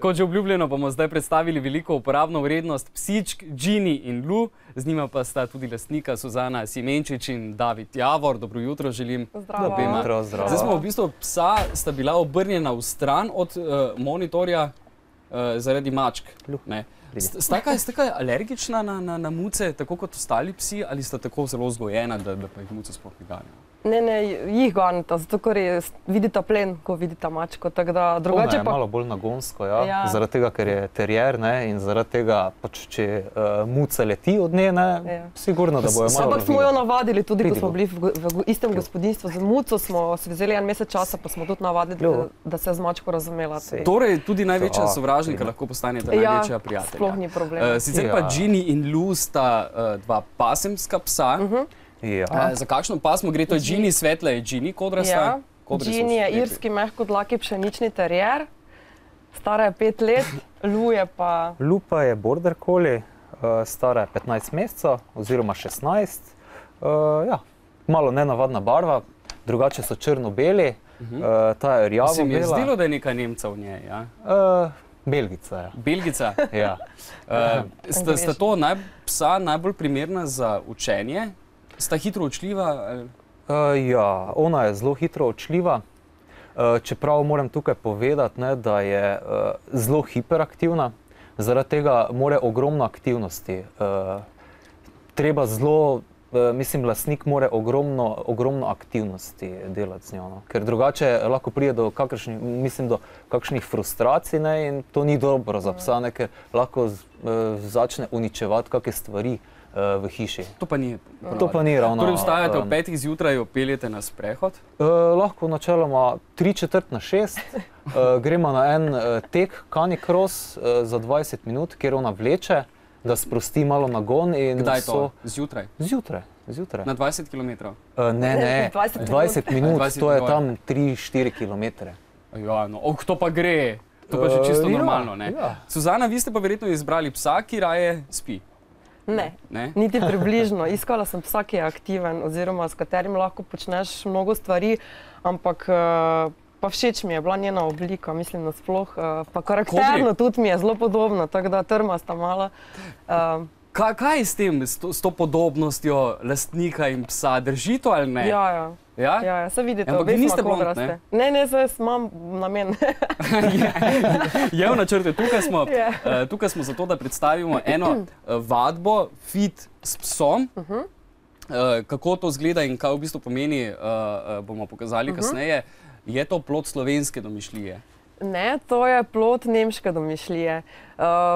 Kot že obljubljeno, bomo zdaj predstavili veliko uporabno vrednost psičk Ginny in Lu. Z njima pa sta tudi lastnika Suzana Simenčič in David Javor. Dobro jutro želim. Zdravo. Zdaj smo v bistvu psa, sta bila obrnjena v stran od monitorja zaradi mačk. Sta kaj alergična na muce, tako kot ostali psi, ali sta tako zelo vzgojena, da pa jih muce sploh ne ganjajo? Ne, jih ganjata, zato ker vidita plen, ko vidita mačko, tako da drugače pa... Ona je malo bolj nagonsko, ja, zaradi tega, ker je terier, ne, in zaradi tega, pač, če muca leti od nje, ne, sigurno, da bojo malo Ampak smo jo navadili tudi, ko smo bili v istem gospodinstvu z muco, smo se vzeli en mesec časa, pa smo tudi navadili, da se z mačko razumela. Torej, tudi največja sovražnika lahko postaneta največja prijatelja. Sploh ni problem. Sicer pa Ginny in Lu sta dva pasemska psa. Za kakšno pasmo gre to? Ginny svetla je Ginny, kodrasta? Ginny je irski mehkodlaki pšenični terier, stara je 5 let, Lu je pa... Lu pa je border collie, stara je 15 mesecev oziroma 16. Ja, malo nenavadna barva, drugače so črno-beli, ta je rjavo-bela. Se mi je zdelo, da je nekaj Nemca v njej, ja? Belgica, ja. Belgica? Ja. Sta to psa najbolj primerna za učenje? Sta hitro učljiva? Ja, ona je zelo hitro učljiva. Čeprav moram tukaj povedati, da je zelo hiperaktivna, zaradi tega mora ogromno aktivnosti. Treba zelo, mislim, lastnik mora ogromno aktivnosti delati z njo, ker drugače lahko pride do kakšnih frustracij, in to ni dobro za psa, ker lahko začne uničevati kakšne stvari v hiši. To pa ni. To pa ni ravno. Torej vstajate ob 5 zjutraj, jo peljete na sprehod? Lahko načeloma 3/4 6. Gremo na en tek, canicross za 20 minut, kjer ona vleče, da sprosti malo nagon. Kdaj je to? Zjutraj? Zjutraj. Na 20 km? Ne, 20 minut, to je tam 3-4 km. Ja, no, to pa gre. To pa že čisto normalno, ne? Suzana, vi ste pa verjetno izbrali psa, ki raje spi. Ne, niti približno. Iskala sem psa, ki je aktiven, oziroma s katerim lahko počneš mnogo stvari, ampak pa všeč mi je bila njena oblika, mislim nasploh, pa karakterno tudi mi je zelo podobna, tako da trmasta mala. Kaj je s tem, s to podobnostjo lastnika in psa? Drži to ali ne? Ja, se vidite, obe smo kodraste. Ne, zdaj imam namen. Je v načrtu. Tukaj smo zato, da predstavimo eno vadbo fit s psom. Kako to izgleda in kaj v bistvu pomeni, bomo pokazali kasneje. Je to plod slovenske domišljije? Ne, to je plod nemške domišljije.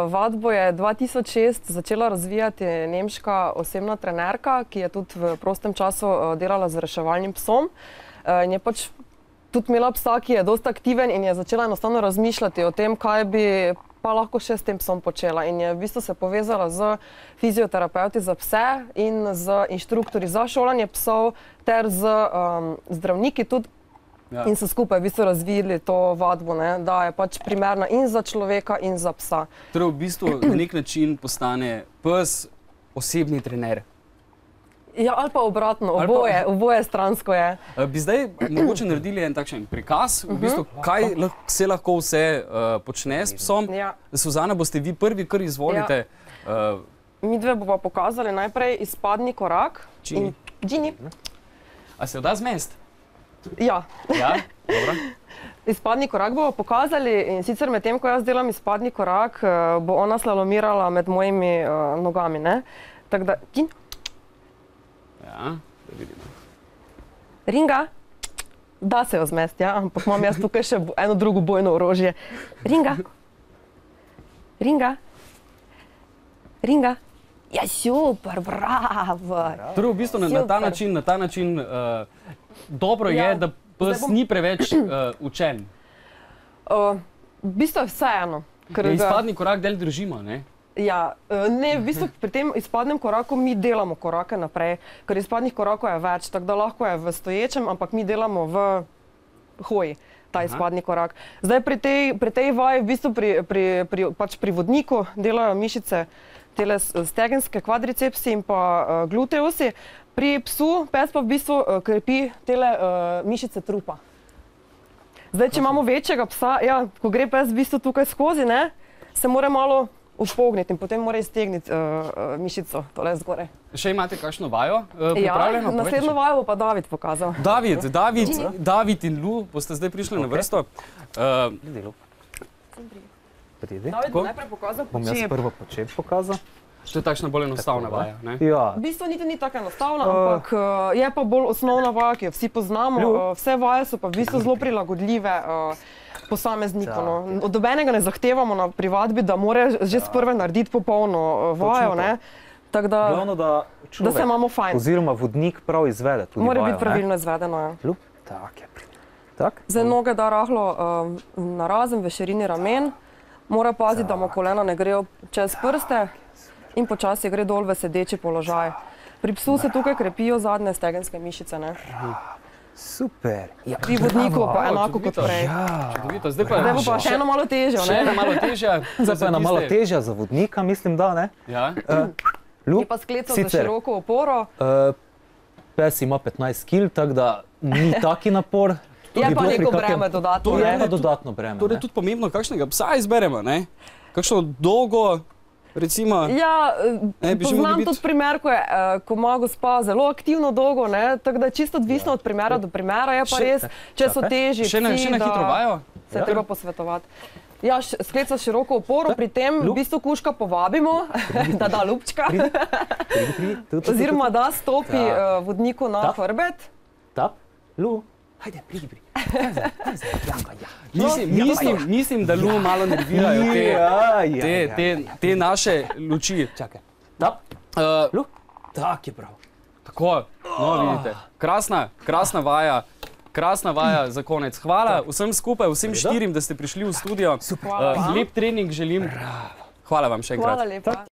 Vadbo je 2006 začela razvijati nemška osebna trenerka, ki je tudi v prostem času delala z reševalnim psom. In je pač tudi imela psa, ki je dosti aktiven in je začela enostavno razmišljati o tem, kaj bi pa lahko še s tem psom počela. In je v bistvu se povezala z fizioterapeuti za pse in z inštruktorji za šolanje psov ter z zdravniki tudi. In so skupaj v bistvu razvili to vadbo, da je pač primerna in za človeka in za psa. Torej v bistvu na nek način postane pes osebni trener. Ja, ali pa obratno, oboje stransko je. Bi zdaj mogoče naredili en takšen prikaz, v bistvu kaj se lahko vse počne s psom. Suzana, boste vi prvi, kar izvolite. Mi dve bova pokazali najprej izpadni korak. Ginny. A se jo da zmest? Ja. Dobro. Izpadni korak bomo pokazali in sicer med tem, ko jaz delam izpadni korak, bo ona slalomirala med mojimi nogami, ne? Tako da, Ginny. Ja, da vidimo. Ringa. Da se jo zmest, ja, ampak imam jaz tukaj še eno drugo bojno orožje. Ringa. Ringa. Ringa. Ja, super, bravo. Torej v bistvu na ta način dobro je, da pes ni preveč učen. V bistvu je vseeno. Izpadni korak del držimo, ne? Ja, ne, v bistvu pri tem izpadnem koraku mi delamo korake naprej, ker izpadnih korakov je več, tako da lahko je v stoječem, ampak mi delamo v hoji ta izpadni korak. Zdaj pri tej vaji, v bistvu pri vodniku delajo mišice tele stegenske kvadricepsi in pa gluteusi. Pri psu pes pa v bistvu krepi tele mišice trupa. Zdaj, če imamo večjega psa, ja, ko gre pes v bistvu tukaj skozi, ne, se mora malo upogniti in potem mora iztegniti mišico tole zgore. Še imate kakšno vajo pripravljeno? Ja, naslednjo vajo bo pa David pokazal. David in Lu boste zdaj prišli na vrsto. Pridi. David bo najprej pokazal Bom jaz počep. prvo počep pokazal. To je takšna bolj enostavna vaja, ne? Ja. V bistvu niti ni tako enostavna, ampak je pa bolj osnovna vaja, ki jo vsi poznamo. Vse vaje so pa v bistvu zelo prilagodljive posamezniku. Od nobenega ne zahtevamo na privadbi, da mora že sprve narediti popolno vajo, ne? Tako da, Glavno, da se imamo fajn. oziroma vodnik prav izvede tudi Mora vajo, biti pravilno izvedeno, ja. Lup, tak je. Tak? Zdaj noge da rahlo narazen v širini ramen. Mora paziti, da mu kolena ne grejo čez prste in počasi gre dol v sedeči položaj. Pri psu se tukaj krepijo zadnje stegenske mišice, ne? Super. Ja, Pri vodniku pa enako kot prej. Čudovito. Zdaj Zdaj bo pa še eno malo težje, Še ena ne? malo težja. Zdaj pa je ena malo težja za vodnika, mislim, da, ne? Ja. Je pa sklecal za široko oporo. Pes ima 15 kg, tako da ni taki napor. Je pa neko breme dodatno, To je ne? pa dodatno breme. Torej tudi pomembno, kakšnega psa izberemo, ne? Kakšno dolgo, recimo... Ja, bi že mogli poznam biti- tudi primer, ko ima gospa zelo aktivno dolgo, ne? Tako da je čisto odvisno od primera do primera, je pa res, če so težji Še na hitro vajo? se je treba posvetovati. Ja, skleca široko oporo, pri tem v bistvu kužka povabimo, da da lupčka, oziroma da stopi vodniku na hrbet. Tap, Lu, hajde, pridi. Mislim, da Lu malo nervirajo te naše luči. Čakaj, tap, Lu, tak je prav. Tako, no vidite, krasna vaja. Krasna vaja za konec. Hvala vsem skupaj, vsem štirim, da ste prišli v studio. Lep trening želim. Hvala vam še enkrat. Hvala lepa.